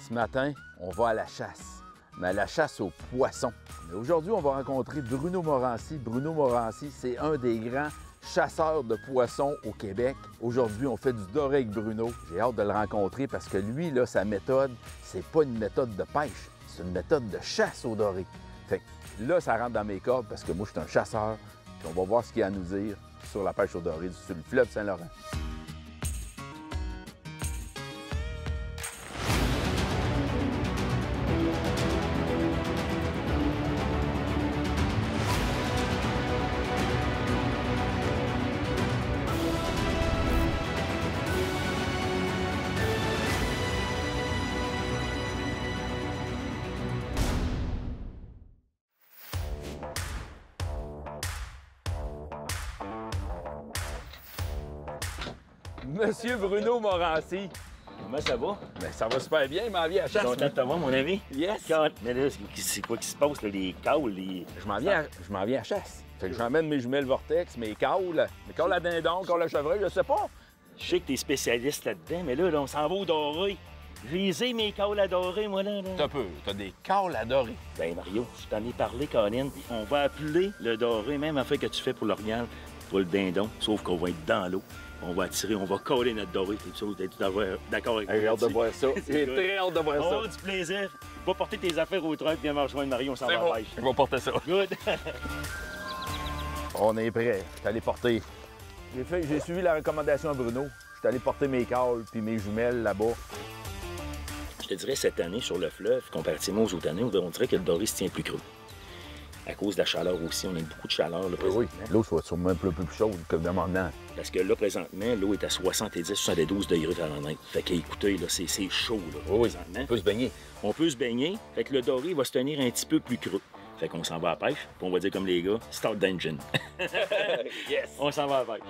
Ce matin, on va à la chasse, mais à la chasse aux poissons. Mais aujourd'hui, on va rencontrer Bruno Morancy. Bruno Morancy, c'est un des grands chasseurs de poissons au Québec. Aujourd'hui, on fait du doré avec Bruno. J'ai hâte de le rencontrer parce que lui, là, sa méthode, c'est pas une méthode de pêche, c'est une méthode de chasse au doré. Fait que là, ça rentre dans mes cordes parce que moi, je suis un chasseur. Puis on va voir ce qu'il y a à nous dire sur la pêche au doré sur le fleuve Saint-Laurent. Monsieur Bruno Morancy. Comment ça va? Bien, ça va super bien, ma vie à la chasse. Content de te voir, mon ami. Yes! Mais là, c'est quoi qui se passe, là, les caules, les... Je m'en viens à la chasse. Fait que j'emmène mes jumelles Vortex, mes caules à dindon, caules à chevreuil, je sais pas. Je sais que t'es spécialiste là-dedans, mais là, on s'en va au doré. J'ai mes caules à dorer, moi, là. T'as peu, t'as des caules à dorer. Ben, Mario, je t'en ai parlé, Colin. On va appeler le doré, même affaire que tu fais pour l'orignal, pour le dindon, sauf qu'on va être dans l'eau. On va attirer, on va coller notre doré. T'es-tu d'accord avec moi? J'ai hâte de voir ça. J'ai très hâte de voir On ça. a du plaisir. Va porter tes affaires au truck, viens me rejoindre, Mario, on s'en va à la pêche. Je vais porter ça. Good! On est prêt. Je suis allé porter. J'ai suivi la recommandation à Bruno. Je suis allé porter mes caules puis mes jumelles là-bas. Je te dirais, cette année, sur le fleuve, comparativement aux autres années, on dirait que le doré se tient plus creux. À cause de la chaleur aussi, on a beaucoup de chaleur là, présentement. Oui, l'eau soit sûrement un peu plus chaude que demandant. Parce que là, présentement, l'eau est à 70-72 degrés Fahrenheit. Fait qu'écoutez, là, c'est chaud, là, présentement. On peut se baigner. On peut se baigner. Fait que le doré va se tenir un petit peu plus creux. Fait qu'on s'en va à la pêche, puis on va dire comme les gars, start d'engine. Yes! On s'en va à la pêche.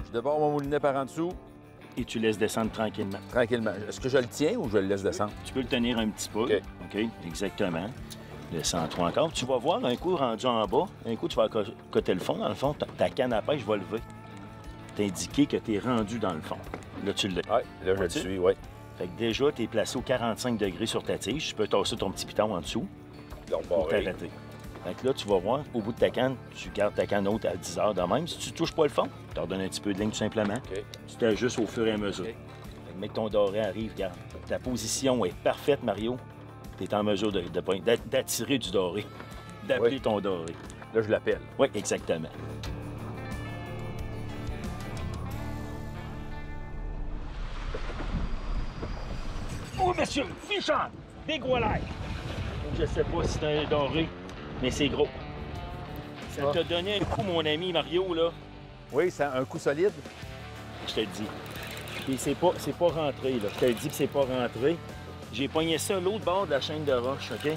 Je débarre mon moulinet par en dessous, Et tu laisses descendre tranquillement. tranquillement. Est-ce que je le tiens ou je le laisse descendre? Tu peux le tenir un petit peu. OK. OK, exactement. Descends-toi encore. Tu vas voir un coup rendu en bas, un coup tu vas coter le fond. Dans le fond, ta canne à pêche va lever. T'indiquer que tu es rendu dans le fond. Là, tu l'as. Oui, là, je le Tu- suis, oui. Fait que déjà, tu es placé au 45 degrés sur ta tige. Tu peux tasser ton petit piton en dessous pour t'arrêter. Fait que là, tu vas voir, au bout de ta canne, tu gardes ta canne haute à 10 heures de même. Si tu touches pas le fond, tu te redonnes un petit peu de ligne tout simplement. OK. Tu t'ajustes au fur et à mesure. OK. Fait que, mec, ton doré arrive, regarde. Ta position est parfaite, Mario. Tu es en mesure d'attirer du doré, d'appeler Oui. ton doré. Là, je l'appelle. Oui, exactement. Oh, monsieur, fichant! Big walleye! Je sais pas si c'est un doré, mais c'est gros. Ça Ah. t'a donné un coup, mon ami Mario, là. Oui, c'est un coup solide. Je te le dis. Puis c'est pas rentré, là. Je te le dis que c'est pas rentré. J'ai pogné ça l'autre bord de la chaîne de roche, OK?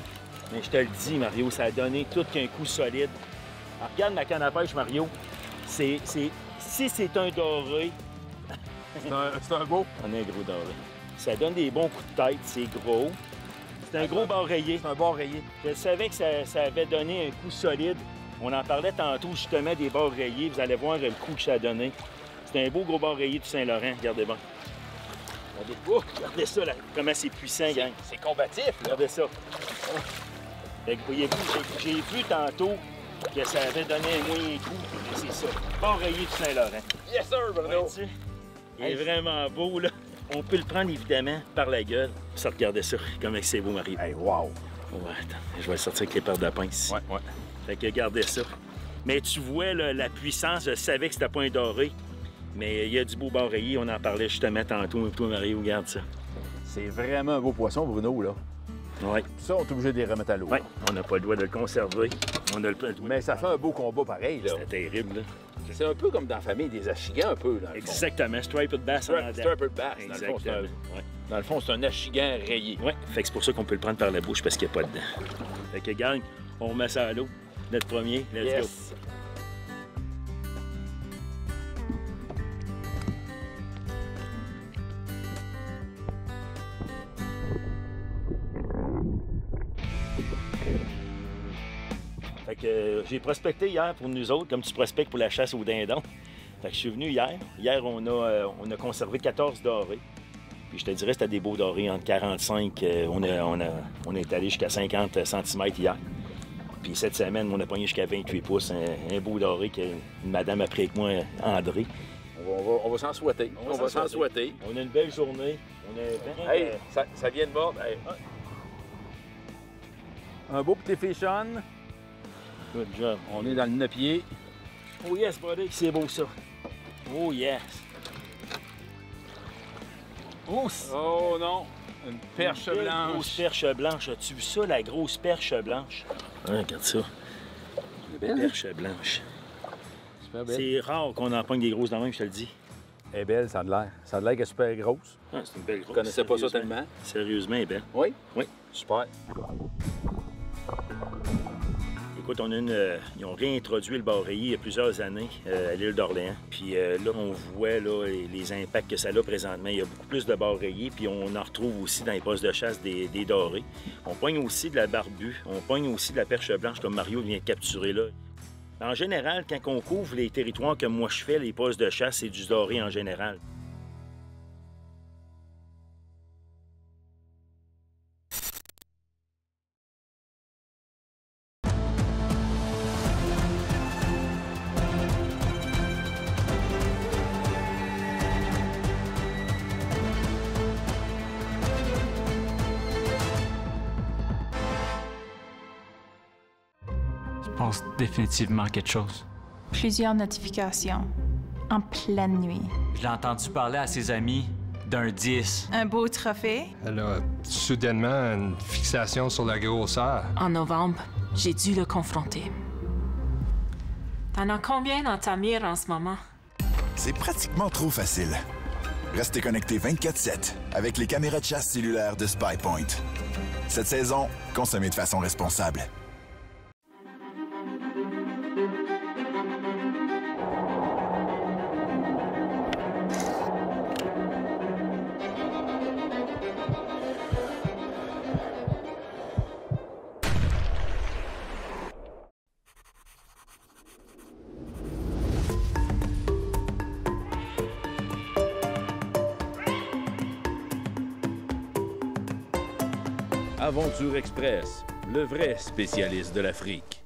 Mais je te le dis, Mario, ça a donné tout qu'un coup solide. Alors, regarde ma canne à pêche, Mario. Si c'est un doré, C'est un beau. on a un gros doré. Ça donne des bons coups de tête, c'est gros. C'est un gros bar rayé. C'est un bon rayé. Je savais que ça avait donné un coup solide. On en parlait tantôt, justement, des bords rayés. Vous allez voir le coup que ça a donné. C'est un beau gros bord rayé du Saint-Laurent. Regardez bien. Regardez ça, là, comment c'est puissant, gang. C'est combatif, là. Regardez ça. Fait que voyez-vous, j'ai vu tantôt que ça avait donné un moyen coup. C'est ça. Bord rayé du Saint-Laurent. Yes, sir, Bruno. Ouais, tu sais, il est vraiment beau, là. On peut le prendre, évidemment, par la gueule. Ça, regardez ça, comment c'est beau, Marie. Hey, wow. Ouais, attends, je vais le sortir avec les paires de pince. Ouais. Fait que regardez ça. Mais tu vois là, la puissance, je savais que c'était pas un doré. Mais il y a du beau bord rayé, on en parlait justement tantôt. Toi, Mario, regarde ça. C'est vraiment un beau poisson, Bruno, là. Ouais. Tout ça, on est obligé de les remettre à l'eau. Ouais, on n'a pas le droit de le conserver. On a le Mais ça fait un beau combat pareil, là. C'était terrible, là. C'est un peu comme dans la famille des achigans, un peu, dans le fond. Exactement, striped bass en dedans. Striped bass. Dans le fond, c'est Exactement. Ouais. Dans le fond, c'est un achigan rayé. Ouais, fait que c'est pour ça qu'on peut le prendre par la bouche parce qu'il n'y a pas dedans. Fait que, gang, on remet ça à l'eau. Notre premier, let's go. Yes. que j'ai prospecté hier pour nous autres, comme tu prospectes pour la chasse aux dindons. Fait que je suis venu hier. Hier, on a conservé 14 dorés. Puis je te dirais, c'était des beaux dorés entre 45, on est allé jusqu'à 50 cm hier. Puis cette semaine, on a pogné jusqu'à 28 pouces, un beau doré qu'une madame a pris avec moi, André. On va s'en souhaiter. On va s'en souhaiter. On a une belle journée. Hey, ça vient de mordre. Hey. Un beau petit fish on. Good job. On est dans le 9 pieds. Oh yes, buddy, c'est beau ça. Oh yes. Oh non, une perche Une blanche. grosse perche blanche. As-tu vu ça, la grosse perche blanche? Ah, regarde ça. C'est belle. Perche blanche. Super belle. C'est rare qu'on en pogne des grosses dans le même, je te le dis. Elle est belle, ça a de l'air. Ça a de l'air qu'elle est super grosse. Ah, c'est une belle grosse. Je connaissais pas ça Sérieusement. tellement. Sérieusement, elle est belle. Oui? Oui. Super. Écoute, ils ont réintroduit le bar rayé il y a plusieurs années à l'île d'Orléans. Puis là, on voit là, les impacts que ça a présentement. Il y a beaucoup plus de bars rayés, puis on en retrouve aussi dans les postes de chasse des dorés. On pogne aussi de la barbue, on pogne aussi de la perche blanche comme Mario vient de capturer là. En général, quand on couvre les territoires que moi je fais, les postes de chasse, c'est du doré en général. Je pense définitivement à quelque chose. Plusieurs notifications. En pleine nuit. Je l'ai entendu parler à ses amis d'un 10. Un beau trophée. Elle a soudainement une fixation sur la grosseur. En novembre, j'ai dû le confronter. T'en as combien dans ta mire en ce moment? C'est pratiquement trop facile. Restez connectés 24/7 avec les caméras de chasse cellulaires de SpyPoint. Cette saison, consommez de façon responsable. Aventure Express, le vrai spécialiste de l'Afrique.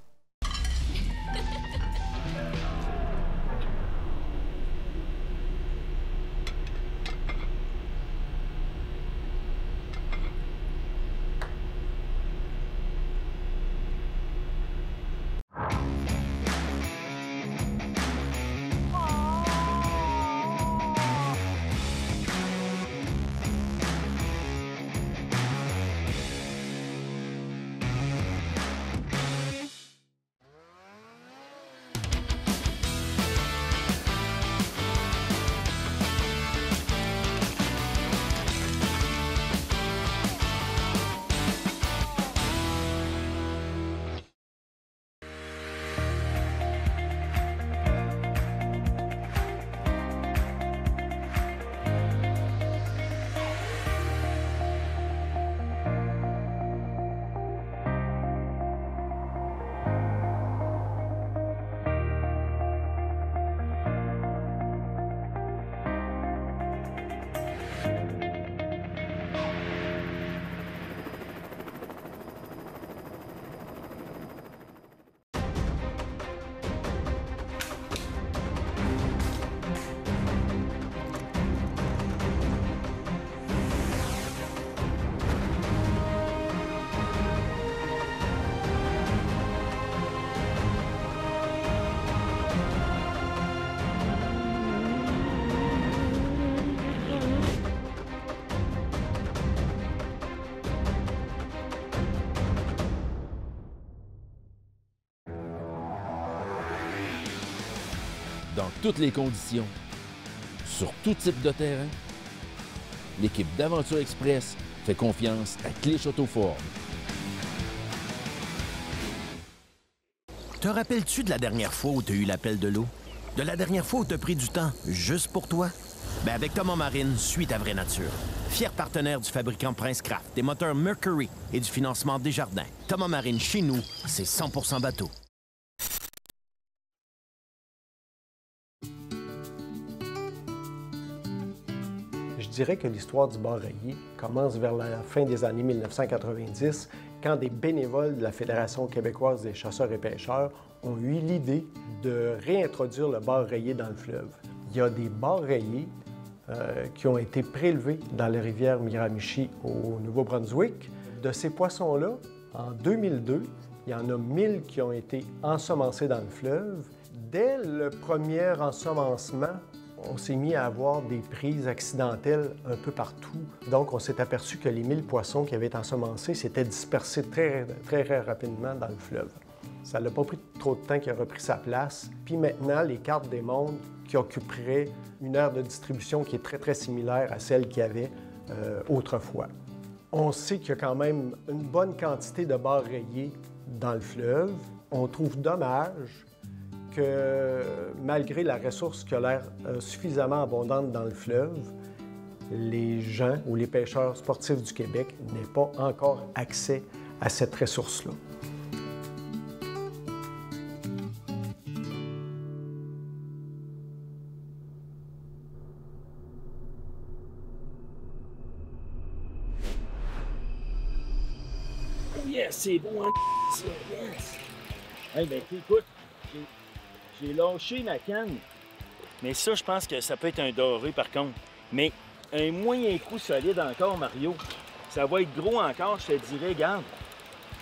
Dans toutes les conditions, sur tout type de terrain, l'équipe d'Aventure Express fait confiance à Clich Auto Ford. Te rappelles-tu de la dernière fois où tu as eu l'appel de l'eau? De la dernière fois où tu as pris du temps juste pour toi? Ben avec Thomas Marine, suis ta vraie nature. Fier partenaire du fabricant Princecraft, des moteurs Mercury et du financement Desjardins. Thomas Marine, chez nous, c'est 100% bateau. dirais que l'histoire du bar rayé commence vers la fin des années 1990, quand des bénévoles de la Fédération québécoise des chasseurs et pêcheurs ont eu l'idée de réintroduire le bar rayé dans le fleuve. Il y a des bars rayés qui ont été prélevés dans la rivière Miramichi au Nouveau-Brunswick. De ces poissons-là, en 2002, il y en a 1000 qui ont été ensemencés dans le fleuve. Dès le premier ensemencement, on s'est mis à avoir des prises accidentelles un peu partout. Donc, on s'est aperçu que les 1000 poissons qui avaient été ensemencés s'étaient dispersés très rapidement dans le fleuve. Ça n'a pas pris trop de temps qu'il a repris sa place. Puis maintenant, les cartes démontrent qu'il occuperait une aire de distribution qui est très similaire à celle qu'il y avait autrefois. On sait qu'il y a quand même une bonne quantité de bars rayés dans le fleuve. On trouve dommage que, malgré la ressource qui a l'air suffisamment abondante dans le fleuve, les gens ou les pêcheurs sportifs du Québec n'aient pas encore accès à cette ressource-là. Yes, c'est bon, hein? Yes! Hey, ben, écoute, j'ai lâché ma canne. Mais ça, je pense que ça peut être un doré, par contre. Mais un moyen coup solide encore, Mario. Ça va être gros encore, je te dirais, regarde.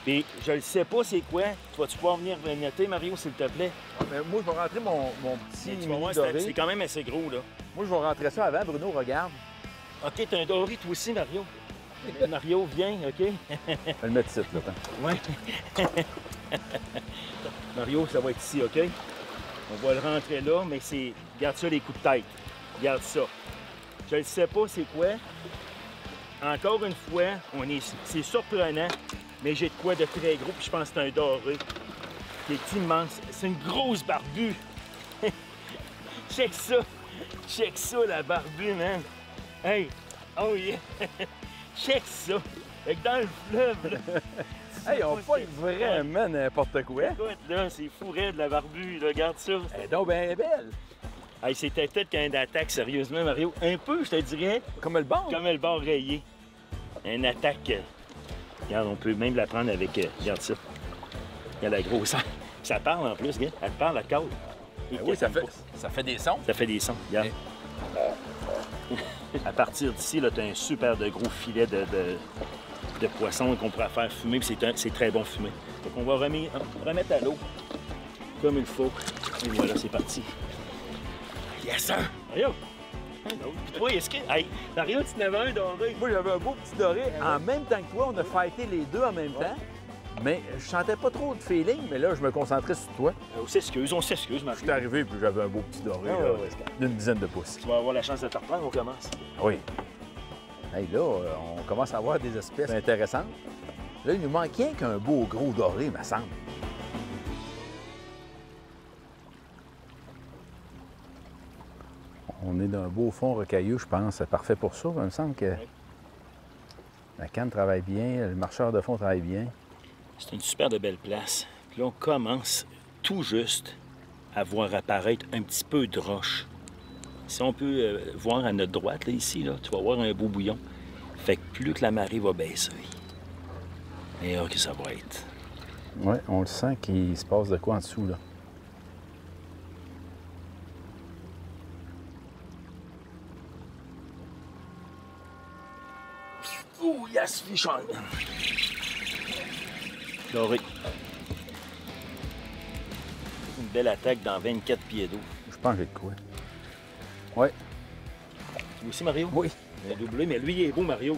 Puis, je le sais pas c'est quoi. Tu vas-tu pouvoir venir noter, Mario, s'il te plaît? Ben, moi, je vais rentrer mon petit Tu vas voir, doré. c'est quand même assez gros, là. Moi, je vais rentrer ça avant. Bruno, regarde. OK, t'as un doré, toi aussi, Mario. Mario, viens, OK? Je vais le mettre ici, là. Ouais. Mario, ça va être ici, OK? On va le rentrer là, mais c'est... Regarde ça, les coups de tête. Regarde ça. Je ne sais pas c'est quoi. Encore une fois, c'est surprenant, mais j'ai de quoi de très gros, puis je pense que c'est un doré. Qui est immense. C'est une grosse barbue. Check ça. Check ça, la barbue, man. Hey! Oh yeah! Check ça! Fait que dans le fleuve, là... Hey, on fait vraiment n'importe quoi. Écoute, là, c'est fou raide, la barbue, là, regarde ça. Elle est donc bien belle. Hey, c'était peut-être qu'un attaque, sérieusement, Mario. Un peu, je te dirais. Comme le bar. Comme le bar rayé. Un attaque. Regarde, on peut même la prendre avec... regarde ça. Regarde la grosseur. Ça parle en plus, regarde. Elle parle, elle cale. Ben oui, ça fait des sons. Ça fait des sons, regarde. À partir d'ici, là, tu as un super de gros filet de poisson qu'on pourra faire fumer, puis c'est très bon fumé. Donc on va remettre à l'eau comme il faut. Et voilà, c'est parti. Yes, sir! Mario! Puis toi, est-ce que... Hey, Mario, tu n'avais un doré? Moi, j'avais un beau petit doré. En même temps que toi, on a fighté les deux en même temps. Mais je sentais pas trop de feeling, mais là, je me concentrais sur toi. On s'excuse, Mario. Je suis arrivé, puis j'avais un beau petit doré, Ah, là, ouais, d'une dizaine de pouces. Tu vas avoir la chance de te reprendre, on commence. Oui. Hey, là, on commence à avoir des espèces intéressantes. Là, il nous manque rien qu'un beau gros doré, me semble. On est d'un beau fond rocailleux, je pense. C'est parfait pour ça. Il me semble que la canne travaille bien, le marcheur de fond travaille bien. C'est une super de belle place. Puis là, on commence tout juste à voir apparaître un petit peu de roche. Si on peut voir à notre droite, là, ici, là, tu vas voir un beau bouillon. Fait que plus que la marée va baisser, meilleur que ça va être. Oui, on le sent qu'il se passe de quoi en dessous, là. Oh, yes, fish on! Doré. Une belle attaque dans 24 pieds d'eau. Je pense que j'ai de quoi. Oui. Tu aussi, Mario? Oui. Il a doublé, mais lui, il est beau, Mario.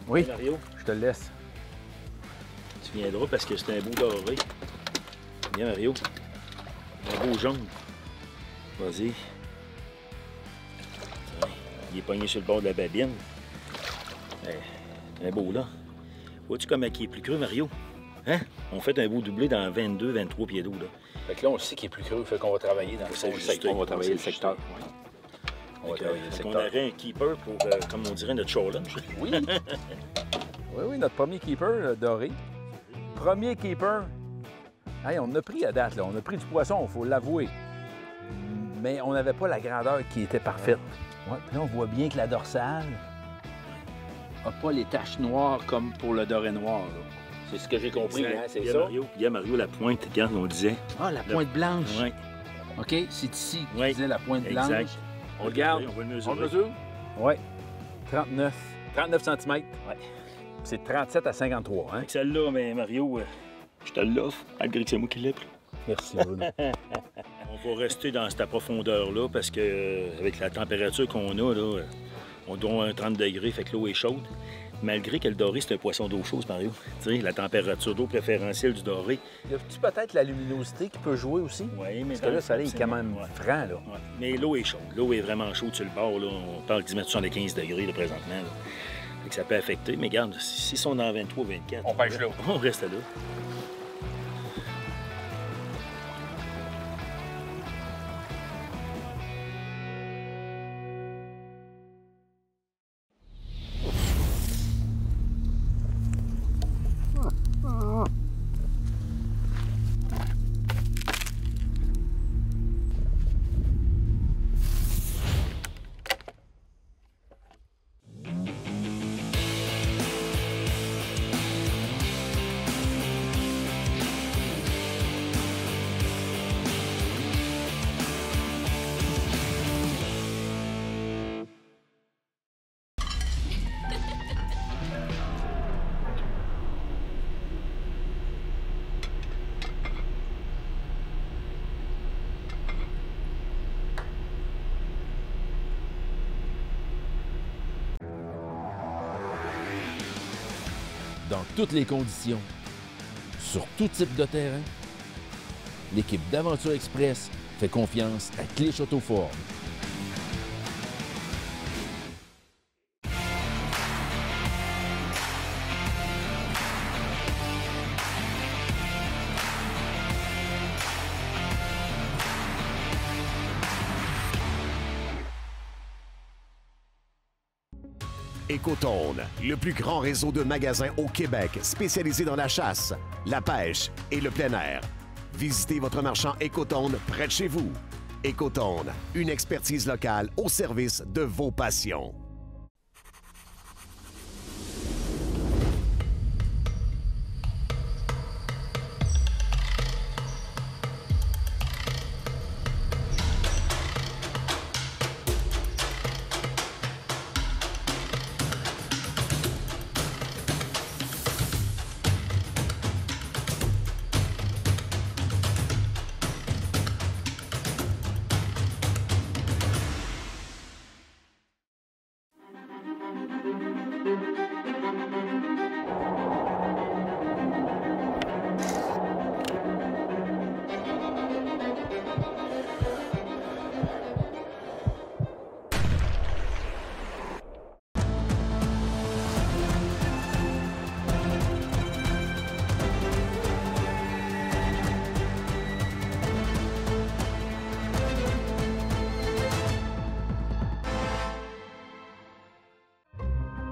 Oui. Hey, Mario, je te le laisse. Tu viendras parce que c'est un beau doré. Viens, Mario. Un beau jaune. Vas-y. Tiens, il est pogné sur le bord de la babine. Un beau, là. Vois-tu comment il est plus creux, Mario? Hein? On fait un beau doublé dans 22, 23 pieds d'eau, là. Fait que là, on sait qu'il est plus creux, fait qu'on va travailler dans le secteur. On va travailler le secteur. On aurait un keeper pour, comme on dirait, notre challenge. Oui. oui, notre premier keeper doré. Premier keeper. Hey, on a pris à date, là. On a pris du poisson, il faut l'avouer. Mais on n'avait pas la grandeur qui était parfaite. Ouais, puis là, on voit bien que la dorsale n'a pas les taches noires comme pour le doré noir. là. C'est ce que j'ai compris, Exact. hein, c'est Il y a ça? Mario, la pointe, regarde, on disait. Ah, la pointe blanche. Oui, OK, c'est ici que Oui, tu disais la pointe blanche. exact. On regarde. On va le On mesurer. le mesure? Oui. 39 cm. Ouais. C'est 37 à 53, hein? Fait que celle-là, mais Mario, je te l'offre, malgré que c'est moi qui l'ai pris. Merci, Bruno. On va rester dans cette profondeur-là parce que avec la température qu'on a, là, on doit 30 degrés, fait que l'eau est chaude. Malgré que le doré, c'est un poisson d'eau chaude, Mario. Tu sais, la température d'eau préférentielle du doré. Y a-tu peut-être la luminosité qui peut jouer aussi? Oui, mais Parce que là, ça est quand même franc, là. Ouais. Mais l'eau est chaude. L'eau est vraiment chaude sur le bord. Là. On parle de 10 degrés là, présentement. Là. Fait que ça peut affecter. Mais regarde, si sont dans 23, 24... On pêche là. On reste là. Dans toutes les conditions, sur tout type de terrain, l'équipe d'Aventure Express fait confiance à Clich Auto-Ford. Écotone, le plus grand réseau de magasins au Québec spécialisé dans la chasse, la pêche et le plein air. Visitez votre marchand Écotone près de chez vous. Écotone, une expertise locale au service de vos passions.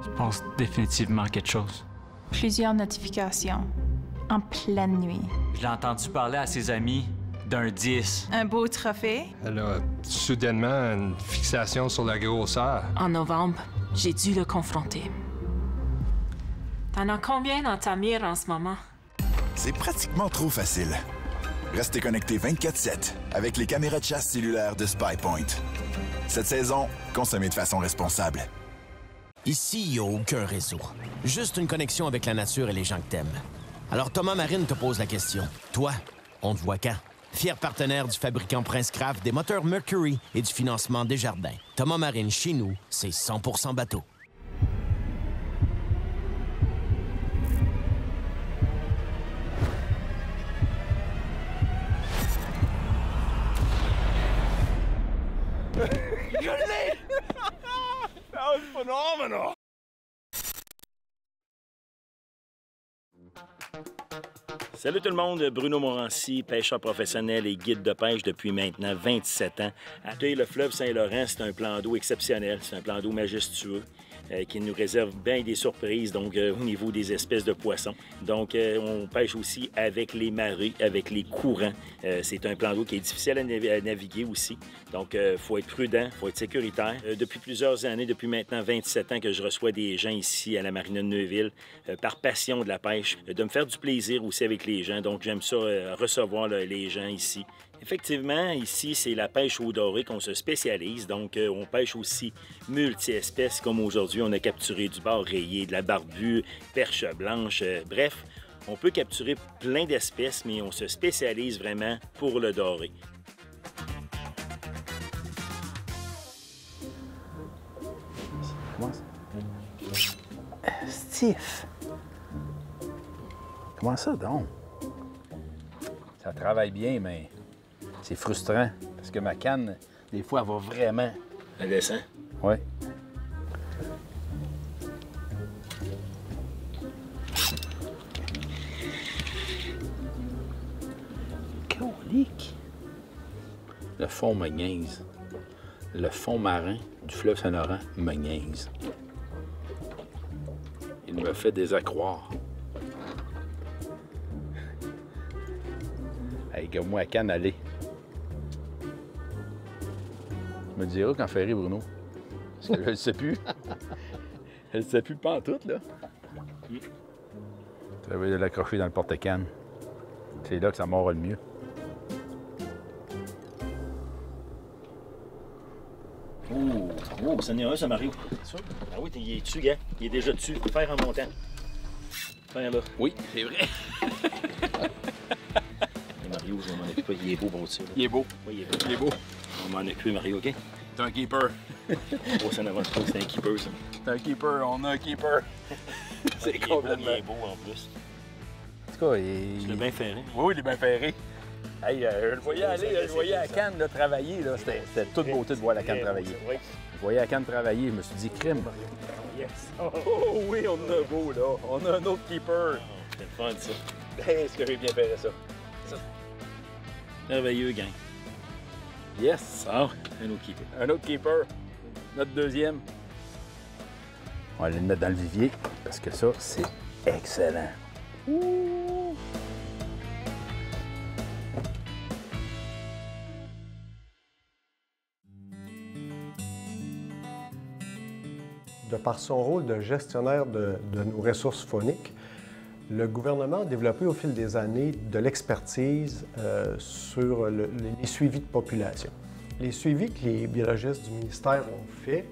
Je pense définitivement quelque chose. Plusieurs notifications. En pleine nuit. Je l'ai entendu parler à ses amis d'un 10. Un beau trophée. Elle a soudainement une fixation sur la grosseur. En novembre, j'ai dû le confronter. T'en as combien dans ta mire en ce moment? C'est pratiquement trop facile. Restez connectés 24/7 avec les caméras de chasse cellulaires de SpyPoint. Cette saison, consommez de façon responsable. Ici, il n'y a aucun réseau. Juste une connexion avec la nature et les gens que t'aimes. Alors Thomas Marine te pose la question. Toi, on te voit quand? Fier partenaire du fabricant Prince Craft, des moteurs Mercury et du financement Desjardins. Thomas Marine, chez nous, c'est 100% bateau. Je l'ai! That was phenomenal! Salut tout le monde, Bruno Morancy, pêcheur professionnel et guide de pêche depuis maintenant 27 ans. Le fleuve Saint-Laurent, c'est un plan d'eau exceptionnel, c'est un plan d'eau majestueux. qui nous réserve bien des surprises donc, au niveau des espèces de poissons. Donc, on pêche aussi avec les marées, avec les courants. C'est un plan d'eau qui est difficile à naviguer aussi. Donc, il faut être prudent, il faut être sécuritaire. Depuis plusieurs années, depuis maintenant 27 ans que je reçois des gens ici à la marina de Neuville, par passion de la pêche, de me faire du plaisir aussi avec les gens. Donc, j'aime ça, recevoir les gens ici. Effectivement, ici, c'est la pêche au doré qu'on se spécialise. Donc, on pêche aussi multi-espèces, comme aujourd'hui, on a capturé du bar rayé, de la barbue, perche blanche, bref. On peut capturer plein d'espèces, mais on se spécialise vraiment pour le doré. Comment ça? Stiff! Comment ça, donc? Ça travaille bien, mais c'est frustrant. Parce que ma canne, des fois, elle va vraiment... Elle descend? Oui. Colique! Le fond me niaise. Le fond marin du fleuve Saint-Laurent me niaise. Il me fait désaccroire. Hey, que moi, à canne, aller. Tu me diras quand ferry, Bruno. Parce que je le sais plus. Je le sais plus pas en tout, là. Tu vas de l'accrocher dans le porte-canne. C'est là que ça mord le mieux. Oh, ça n'est un, ça, Mario. Ça? Ah oui, il est dessus, gars. Il est déjà dessus. Faire en montant. Faire là. Oui, c'est vrai. Mario, je vais m'en occuper. Il est beau pour ça. Là. Il est beau. Oui, il est beau. Il est beau. On va m'en occuper, Mario, OK? C'est un keeper. Oh, ça n'avance pas, c'est un keeper, ça. C'est un keeper, on a un keeper. C'est complètement... Il est beau, en plus. En tout cas, il... Tu l'as bien ferré. Oui, il est bien ferré. Hey, je le voyais aller, je le voyais à Cannes là, travailler. Là. C'était toute beauté de voir la Canne travailler. Je voyais à Cannes travailler, je me suis dit, crime. Yes. Oh oui, on en a un beau, là. On a un autre keeper. C'est le fun, ça. Est-ce que j'ai bien fait ça? Merveilleux, gang. Yes. Ah, un autre keeper. Un autre keeper. Notre deuxième. On va aller le mettre dans le vivier parce que ça, c'est excellent. Ouh. De par son rôle de gestionnaire de nos ressources fauniques, le gouvernement a développé au fil des années de l'expertise sur les suivis de population. Les suivis que les biologistes du ministère ont faits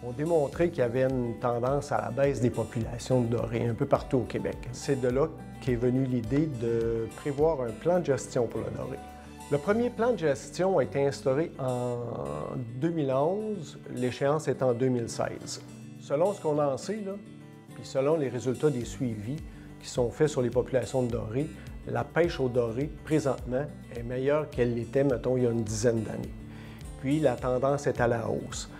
ont démontré qu'il y avait une tendance à la baisse des populations de dorés un peu partout au Québec. C'est de là qu'est venue l'idée de prévoir un plan de gestion pour le doré. Le premier plan de gestion a été instauré en 2011, l'échéance est en 2016. Selon ce qu'on en sait, là, puis selon les résultats des suivis qui sont faits sur les populations de dorés, la pêche au doré, présentement, est meilleure qu'elle l'était, mettons, il y a une dizaine d'années. Puis la tendance est à la hausse.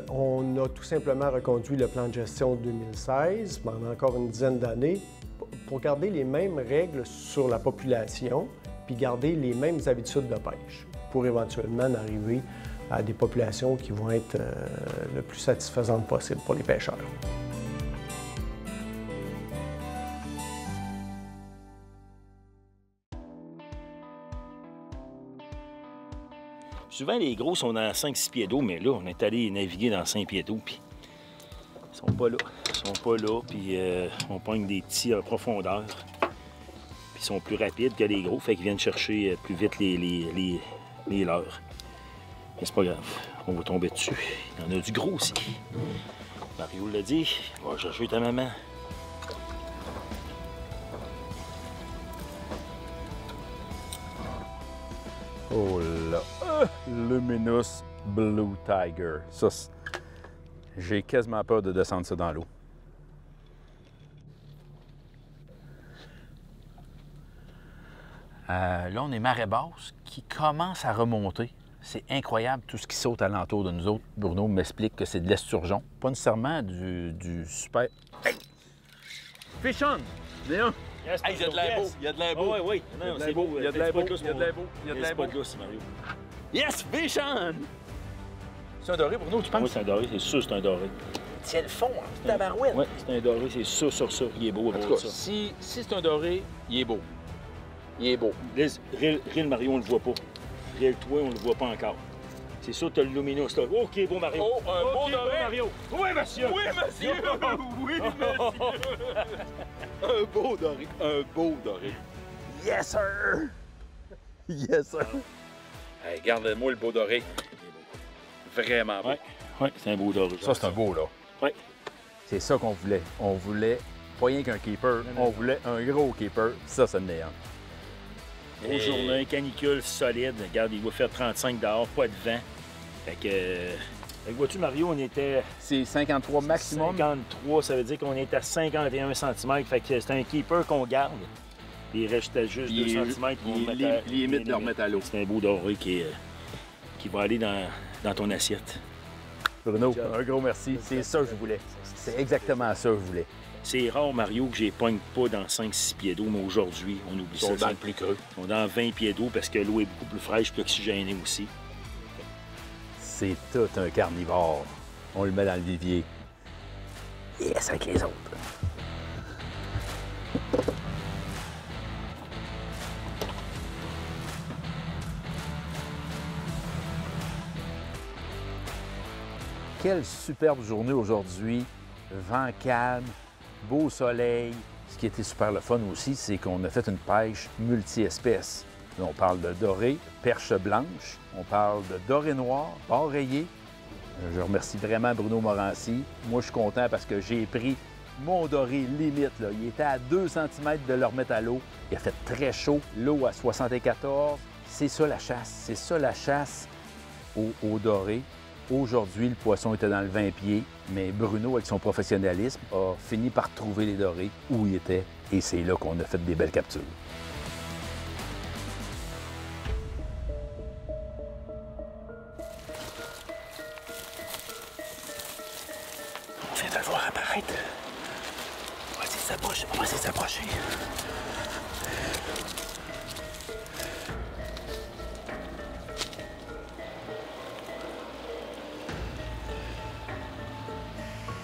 On a tout simplement reconduit le plan de gestion 2016 pendant encore une dizaine d'années pour garder les mêmes règles sur la population puis garder les mêmes habitudes de pêche pour éventuellement arriver à des populations qui vont être le plus satisfaisantes possible pour les pêcheurs. Souvent, les gros sont dans 5-6 pieds d'eau, mais là, on est allé naviguer dans 5 pieds d'eau, puis ils sont pas là. Ils sont pas là, puis on pogne des petits à profondeur. Puis ils sont plus rapides que les gros, fait qu'ils viennent chercher plus vite les leurs. Mais c'est pas grave, on va tomber dessus. Il y en a du gros aussi. Mario l'a dit, va chercher ta maman. Oh là! Luminous Blue Tiger. Ça, j'ai quasiment peur de descendre ça dans l'eau. Là, on est marée basse qui commence à remonter. C'est incroyable tout ce qui saute alentour de nous autres. Bruno m'explique que c'est de l'esturgeon, pas nécessairement du super... Hey! Fish on! Néon! Yes, hey, il y a de l'air beau! Il y a de l'air beau! Oh, oui, oui. Non, c'est beau. Il y a de l'air beau! Il y a de l'air beau! Il y a de l'air beau! Mario. Yes! Fish on! C'est un doré, Bruno, tu penses? Oui, c'est un doré. C'est sûr que c'est un doré. tient le fond, hein, tabarouette. Oui, c'est un doré, c'est ça sur ça. Il est beau. En tout cas, si c'est un doré, il est beau. Il est beau. Liz, Ril Mario, on le voit pas. Ril toi, on le voit pas encore. C'est sûr que tu as le luminous là. OK, beau Mario. Oh, un beau doré. Beau Mario. Oui, monsieur. Oui, monsieur. Oui, monsieur. Un beau doré. Un beau doré. Yes, sir. Yes, sir. Hey, garde-moi le beau doré. Vraiment beau. Oui, c'est un beau doré. Ça, c'est un beau, là. Oui. C'est ça qu'on voulait. On voulait pas rien qu'un keeper, on voulait un gros keeper. Ça, c'est le meilleur. Grosse journée, canicule solide. Regarde, il va faire 35 dehors, pas de vent. Fait que vois-tu, Mario, on était... C'est 53 maximum? 53, ça veut dire qu'on est à 51 cm. Fait que c'est un keeper qu'on garde. Puis il restait juste 2 cm pour limite de le remettre à l'eau. C'est un beau doré qui va aller dans ton assiette. Bruno, un gros merci. C'est ça que je voulais. C'est exactement ça que je voulais. C'est rare, Mario, que je les pogne pas dans 5-6 pieds d'eau, mais aujourd'hui, on oublie ça. Ils sont dans le plus creux. Ils sont dans 20 pieds d'eau parce que l'eau est beaucoup plus fraîche et oxygénée aussi. C'est tout un carnivore. On le met dans le vivier. Yes, avec les autres. Quelle superbe journée aujourd'hui. Vent calme, beau soleil. Ce qui était super le fun aussi, c'est qu'on a fait une pêche multi-espèces. On parle de doré, perche blanche, on parle de doré noir, bar rayé. Je remercie vraiment Bruno Morancy. Moi, je suis content parce que j'ai pris mon doré limite. Là. Il était à 2 cm de le remettre à l'eau. Il a fait très chaud, l'eau à 74. C'est ça la chasse. C'est ça la chasse au doré. Aujourd'hui, le poisson était dans le 20 pieds, mais Bruno, avec son professionnalisme, a fini par trouver les dorés où il était. Et c'est là qu'on a fait des belles captures. On vient de le voir apparaître. On va essayer de s'approcher. On va essayer de s'approcher.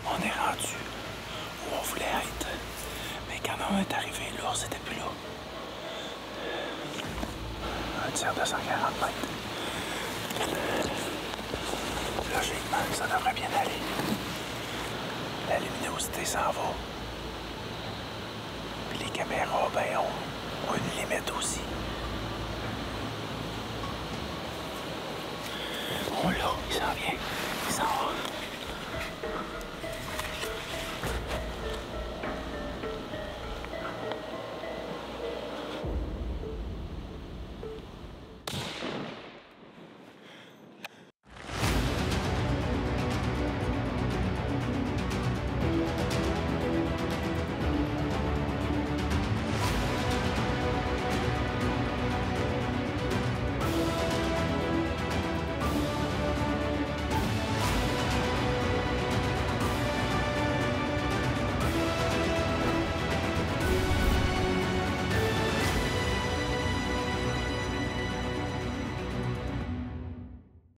On est rendu où on voulait être. Mais quand on est arrivé, l'ours n'était plus là. Un tiers de 140 mètres. Logiquement, ça devrait bien aller. La luminosité s'en va. Puis les caméras, ben, ont une limite aussi. Oh là,